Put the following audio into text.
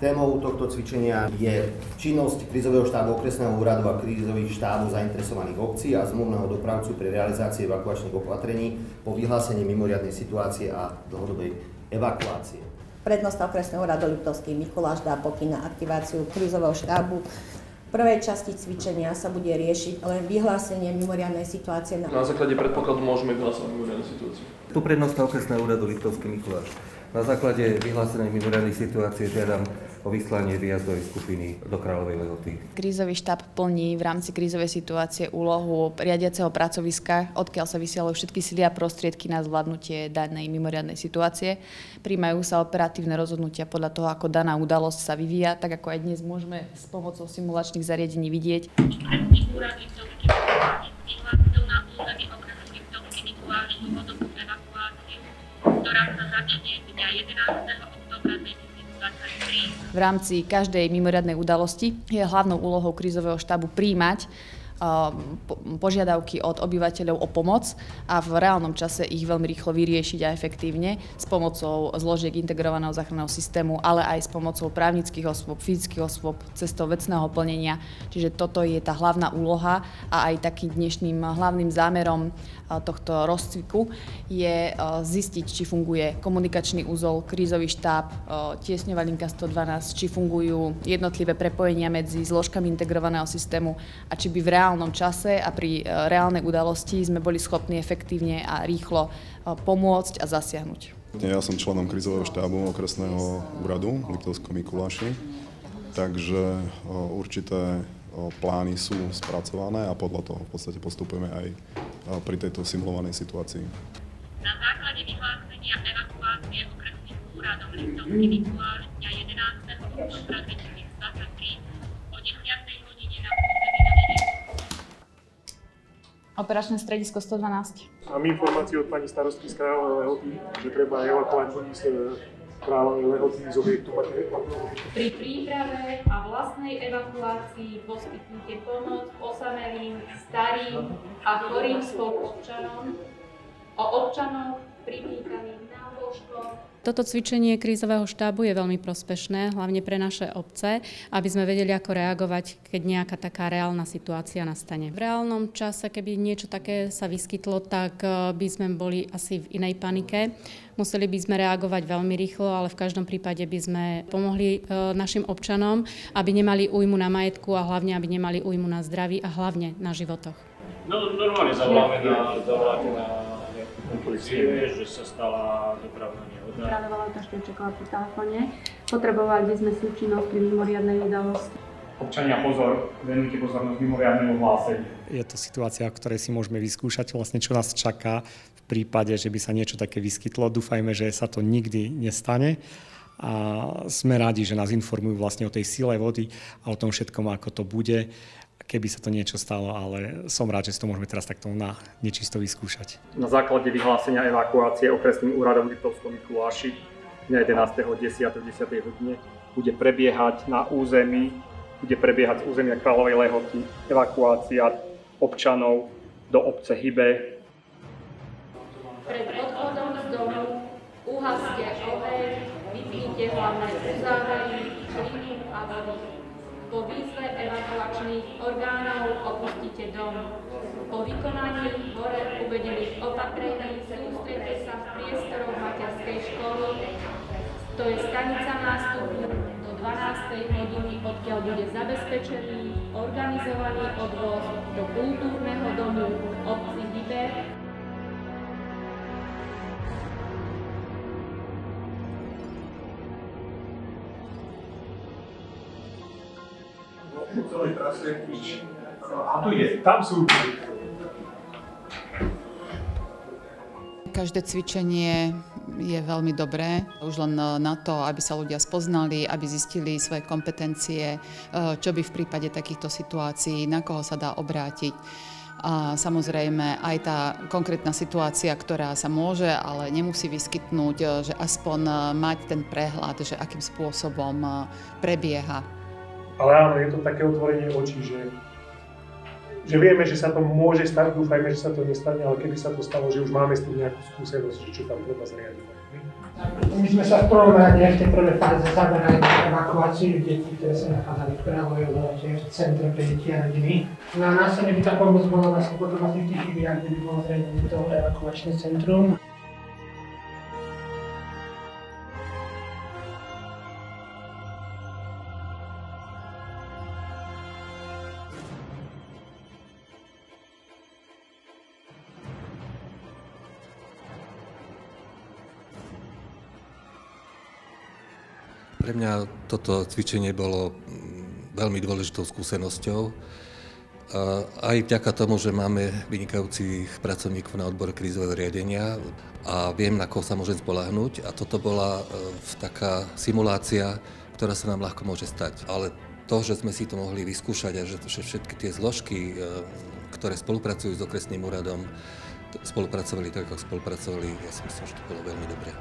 Témou tohto cvičenia je činnosť krízového štábu okresného úradu a krízových štábov zainteresovaných obcí a zmluvného dopravcu pri realizácii evakuačných opatrení po vyhlásení mimoriadnej situácie a dlhodobej evakuácie. Prednosta okresného úradu Liptovský Mikuláš dá pokyn na aktiváciu krízového štábu. V prvej časti cvičenia sa bude riešiť len vyhlásenie mimoriadnej situácie. Na základe predpokladu môžeme vyhlásať mimoriadnu situáciu. Tu prednosta okresného úradu Liptovský Mikuláš. Na základe vyhlásenej mimoriadnej situácie žiadam o vyslanie výjazdovej skupiny do Kráľovej Lehoty. Krízový štáb plní v rámci krízovej situácie úlohu riadiaceho pracoviska, odkiaľ sa vysielajú všetky sily a prostriedky na zvládnutie danej mimoriadnej situácie. Prijímajú sa operatívne rozhodnutia podľa toho, ako daná udalosť sa vyvíja, tak ako aj dnes môžeme s pomocou simulačných zariadení vidieť. Ktorá sa začne dňa 11. októbra 2023. V rámci každej mimoriadnej udalosti je hlavnou úlohou krízového štábu prijímať požiadavky od obyvateľov o pomoc a v reálnom čase ich veľmi rýchlo vyriešiť a efektívne s pomocou zložiek integrovaného záchranného systému, ale aj s pomocou právnických osôb, fyzických osôb, cestou vecného plnenia. Čiže toto je tá hlavná úloha a aj takým dnešným hlavným zámerom tohto rozcviku je zistiť, či funguje komunikačný úzol, krízový štáb, tiesňová linka 112, či fungujú jednotlivé prepojenia medzi zložkami integrovaného systému a či by v reálnom čase a pri reálnej udalosti sme boli schopní efektívne a rýchlo pomôcť a zasiahnuť. Ja som členom krízového štábu okresného úradu v Liptovskom Mikuláši, takže určité plány sú spracované a podľa toho v podstate postupujeme aj pri tejto simulovanej situácii. Na základe vyhlásenia evakuácie okresným úradom Liptovský Mikuláš dňa 11. októbra 2023 o 10. hodine na území našej Operačné stredisko 112. Mám informáciu od pani starostky z Kráľovej Lehoty, že treba evakuovať ľudí z Kráľovej Lehoty z objektu. Pri príprave a vlastnej evakuácii poskytnite pomoc osamelým, starým a chorým spoluobčanom, o občanov privítaných na lôžko. Toto cvičenie krízového štábu je veľmi prospešné, hlavne pre naše obce, aby sme vedeli, ako reagovať, keď nejaká taká reálna situácia nastane. V reálnom čase, keby niečo také sa vyskytlo, tak by sme boli asi v inej panike. Museli by sme reagovať veľmi rýchlo, ale v každom prípade by sme pomohli našim občanom, aby nemali újmu na majetku a hlavne, aby nemali újmu na zdraví a hlavne na životoch. No, normálne zavoláme na policie, vieš, že sa stala dopravná nehoda. Rádovala to, že čakala pri telefóne. Potrebovali by sme súčinnosť pri mimoriadnej udalosti. Občania, pozor, venujte pozornosť mimoriadnemu hláseniu. Je to situácia, v ktorej si môžeme vyskúšať vlastne, čo nás čaká v prípade, že by sa niečo také vyskytlo. Dúfajme, že sa to nikdy nestane. A sme rádi, že nás informujú vlastne o tej sile vody a o tom všetkom, ako to bude, keby sa to niečo stalo, ale som rád, že si to môžeme teraz takto na nečisto vyskúšať. Na základe vyhlásenia evakuácie okresným úradom v Liptovskom Mikuláši dňa 11.10. hodine bude prebiehať z územia Kráľovej Lehoty evakuácia občanov do obce Hybe. Pred odchodom z domu uhaste oheň, vypnite hlavné uzávery, plynu a vodu. Po výzve evakuačných orgánov opustite dom. Po vykonaní hore uvedených opatrení sústredte sa v priestoroch materskej školy, to je stanica nástupu do 12. hodiny, odkiaľ bude zabezpečený organizovaný odvoz do kultúrneho domu v obci Hybe. Celej trase a tu ide, tam sú. Každé cvičenie je veľmi dobré, už len na to, aby sa ľudia spoznali, aby zistili svoje kompetencie, čo by v prípade takýchto situácií, na koho sa dá obrátiť. A samozrejme aj tá konkrétna situácia, ktorá sa môže, ale nemusí vyskytnúť, že aspoň mať ten prehľad, že akým spôsobom prebieha. Ale áno, je to také otvorenie očí, že vieme, že sa to môže stať, dúfajme, že sa to nestane, ale keby sa to stalo, že už máme s tým nejakú skúsenosť, že čo tam treba zriadiť. sme sa v prvom rade v tej prvej fáze zamerali na evakuáciu detí, ktoré sa nachádzali v Kráľovej Lehote v Centre pre deti a rodiny. No a následne by tá pomoc bola vlastne potom v tých chvíľach, kde by bolo zriadené to evakuačné centrum. Pre mňa toto cvičenie bolo veľmi dôležitou skúsenosťou. Aj vďaka tomu, že máme vynikajúcich pracovníkov na odbore krízového riadenia a viem, na koho sa môžem spoľahnúť. A toto bola taká simulácia, ktorá sa nám ľahko môže stať. Ale to, že sme si to mohli vyskúšať a že všetky tie zložky, ktoré spolupracujú s okresným úradom, spolupracovali tak, ako spolupracovali, ja si myslím, že to bolo veľmi dobré.